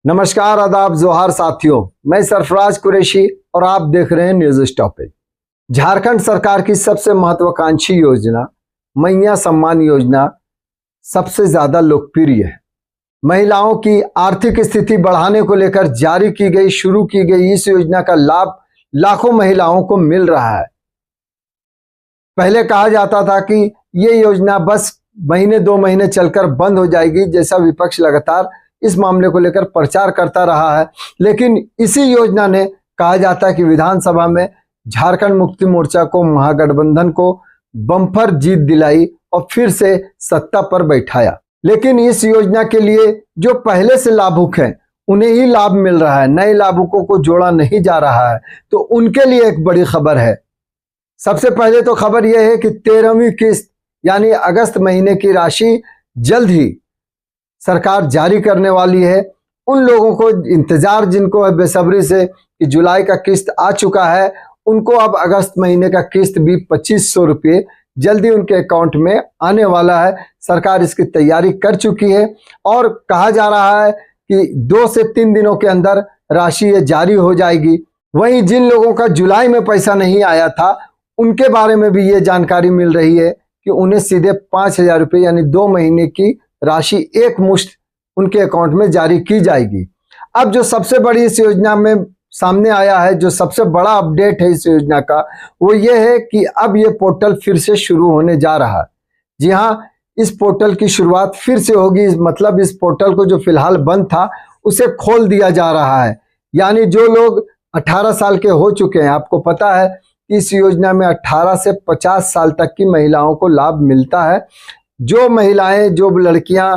नमस्कार, आदाब, जोहार साथियों। मैं सरफराज कुरैशी और आप देख रहे हैं न्यूज स्टॉपेज। झारखंड सरकार की सबसे महत्वाकांक्षी योजना मैया सम्मान योजना सबसे ज्यादा लोकप्रिय है। महिलाओं की आर्थिक स्थिति बढ़ाने को लेकर जारी की गई, शुरू की गई इस योजना का लाभ लाखों महिलाओं को मिल रहा है। पहले कहा जाता था कि ये योजना बस महीने 2 महीने चलकर बंद हो जाएगी, जैसा विपक्ष लगातार इस मामले को लेकर प्रचार करता रहा है। लेकिन इसी योजना ने कहा जाता है कि विधानसभा में झारखंड मुक्ति मोर्चा को, महागठबंधन को बम्पर जीत दिलाई और फिर से सत्ता पर बैठाया। लेकिन इस योजना के लिए जो पहले से लाभुक हैं उन्हें ही लाभ मिल रहा है, नए लाभुकों को जोड़ा नहीं जा रहा है। तो उनके लिए एक बड़ी खबर है। सबसे पहले तो खबर यह है कि 13वीं किस्त यानी अगस्त महीने की राशि जल्द ही सरकार जारी करने वाली है। उन लोगों को इंतजार जिनको है बेसब्री से कि जुलाई का किस्त आ चुका है, उनको अब अगस्त महीने का किस्त भी 2500 रुपये जल्दी उनके अकाउंट में आने वाला है। सरकार इसकी तैयारी कर चुकी है और कहा जा रहा है कि 2 से 3 दिनों के अंदर राशि ये जारी हो जाएगी। वहीं जिन लोगों का जुलाई में पैसा नहीं आया था उनके बारे में भी ये जानकारी मिल रही है कि उन्हें सीधे 5000 रुपये यानी 2 महीने की राशि एक मुश्त उनके अकाउंट में जारी की जाएगी। अब जो सबसे बड़ी इस योजना में सामने आया है, जो सबसे बड़ा अपडेट है इस योजना का, वो ये है कि अब ये पोर्टल फिर से शुरू होने जा रहा है। जी हाँ, इस पोर्टल की शुरुआत फिर से होगी। मतलब इस पोर्टल को जो फिलहाल बंद था उसे खोल दिया जा रहा है। यानी जो लोग 18 साल के हो चुके हैं, आपको पता है इस योजना में 18 से 50 साल तक की महिलाओं को लाभ मिलता है। जो महिलाएं, जो लड़कियां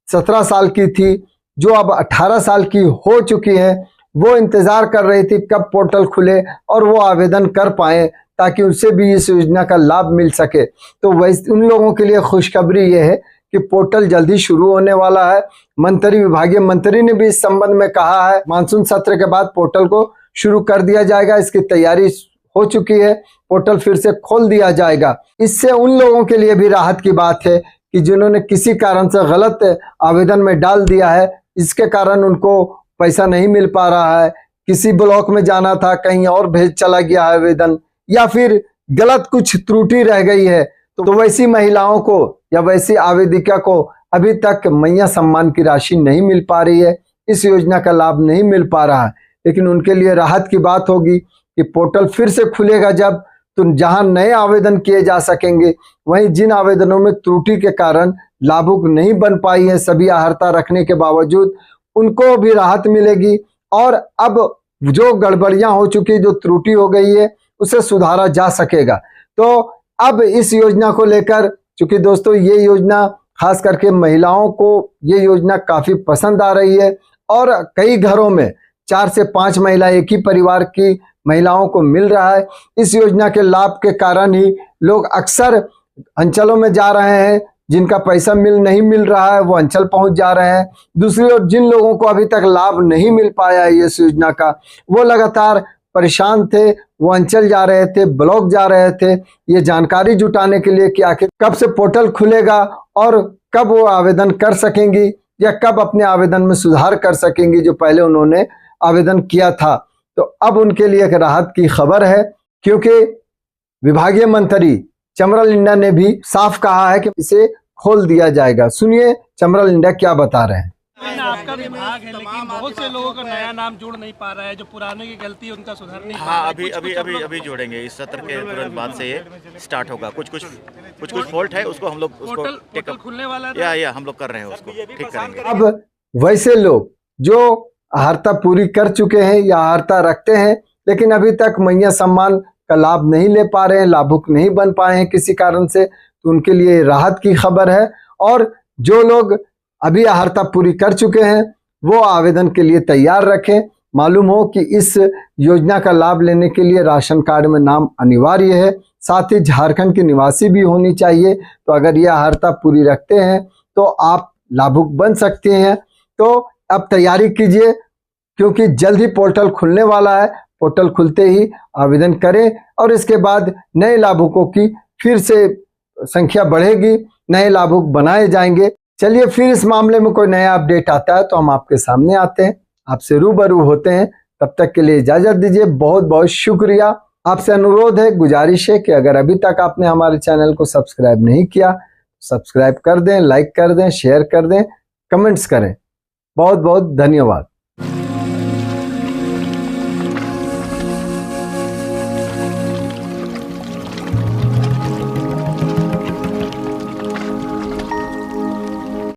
17 साल की थी, जो अब 18 साल की हो चुकी हैं, वो इंतजार कर रही थी कब पोर्टल खुले और वो आवेदन कर पाए ताकि उसे भी इस योजना का लाभ मिल सके। तो वैसे उन लोगों के लिए खुशखबरी ये है कि पोर्टल जल्दी शुरू होने वाला है। विभागीय मंत्री ने भी इस संबंध में कहा है, मानसून सत्र के बाद पोर्टल को शुरू कर दिया जाएगा। इसकी तैयारी हो चुकी है, पोर्टल फिर से खोल दिया जाएगा। इससे उन लोगों के लिए भी राहत की बात है कि जिन्होंने किसी कारण से गलत आवेदन में डाल दिया है, इसके कारण उनको पैसा नहीं मिल पा रहा है, किसी ब्लॉक में जाना था कहीं और भेज चला गया है आवेदन, या फिर गलत कुछ त्रुटि रह गई है, तो वैसी महिलाओं को या वैसी आवेदिका को अभी तक मैया सम्मान की राशि नहीं मिल पा रही है, इस योजना का लाभ नहीं मिल पा रहा है। लेकिन उनके लिए राहत की बात होगी कि पोर्टल फिर से खुलेगा जब, तो जहां नए आवेदन किए जा सकेंगे, वहीं जिन आवेदनों में त्रुटि के कारण लाभुक नहीं बन पाई है सभी अर्हता रखने के बावजूद, उनको भी राहत मिलेगी। और अब जो गड़बड़ियां हो चुकी, जो त्रुटि हो गई है, उसे सुधारा जा सकेगा। तो अब इस योजना को लेकर, चूंकि दोस्तों ये योजना खास करके महिलाओं को ये योजना काफी पसंद आ रही है और कई घरों में 4 से 5 महिला एक ही परिवार की महिलाओं को मिल रहा है। इस योजना के लाभ के कारण ही लोग अक्सर अंचलों में जा रहे हैं, जिनका पैसा नहीं मिल रहा है वो अंचल पहुंच जा रहे हैं। दूसरी ओर जिन लोगों को अभी तक लाभ नहीं मिल पाया है इस योजना का, वो लगातार परेशान थे, वो अंचल जा रहे थे, ब्लॉक जा रहे थे, ये जानकारी जुटाने के लिए कि आखिर कब से पोर्टल खुलेगा और कब वो आवेदन कर सकेंगी या कब अपने आवेदन में सुधार कर सकेंगी जो पहले उन्होंने आवेदन किया था। तो अब उनके लिए एक राहत की खबर है, क्योंकि विभागीय मंत्री चमरा लिंडा ने भी साफ कहा है कि इसे खोल दिया जाएगा। सुनिए चमरा लिंडा क्या बता रहे हैं। आपका विभाग है, लेकिन बहुत से लोगों का नया नाम जोड़ नहीं पा रहा है, जो पुराने की गलती है उनका सुधार नहीं पा रहा है। अभी जोड़ेंगे। इस सत्र के तुरंत बाद से ये स्टार्ट होगा। कुछ फॉल्ट है, उसको हम लोग पोर्टल खुलने वाला है, या हम लोग कर रहे हैं, उसको ठीक करेंगे। अब वैसे लोग जो अर्हता पूरी कर चुके हैं या अर्हता रखते हैं लेकिन अभी तक मैया सम्मान का लाभ नहीं ले पा रहे हैं, लाभुक नहीं बन पाए हैं किसी कारण से, तो उनके लिए राहत की खबर है। और जो लोग अभी अर्हता पूरी कर चुके हैं वो आवेदन के लिए तैयार रखें। मालूम हो कि इस योजना का लाभ लेने के लिए राशन कार्ड में नाम अनिवार्य है, साथ ही झारखंड की निवासी भी होनी चाहिए। तो अगर यह अर्हता पूरी रखते हैं तो आप लाभुक बन सकते हैं। तो अब तैयारी कीजिए, क्योंकि जल्द ही पोर्टल खुलने वाला है। पोर्टल खुलते ही आवेदन करें और इसके बाद नए लाभुकों की फिर से संख्या बढ़ेगी, नए लाभुक बनाए जाएंगे। चलिए फिर इस मामले में कोई नया अपडेट आता है तो हम आपके सामने आते हैं। आपसे रूबरू होते हैं। तब तक के लिए इजाजत दीजिए। बहुत बहुत शुक्रिया। आपसे अनुरोध है, गुजारिश है कि अगर अभी तक आपने हमारे चैनल को सब्सक्राइब नहीं किया, सब्सक्राइब कर दें, लाइक कर दें, शेयर कर दें, कमेंट्स करें। बहुत बहुत धन्यवाद।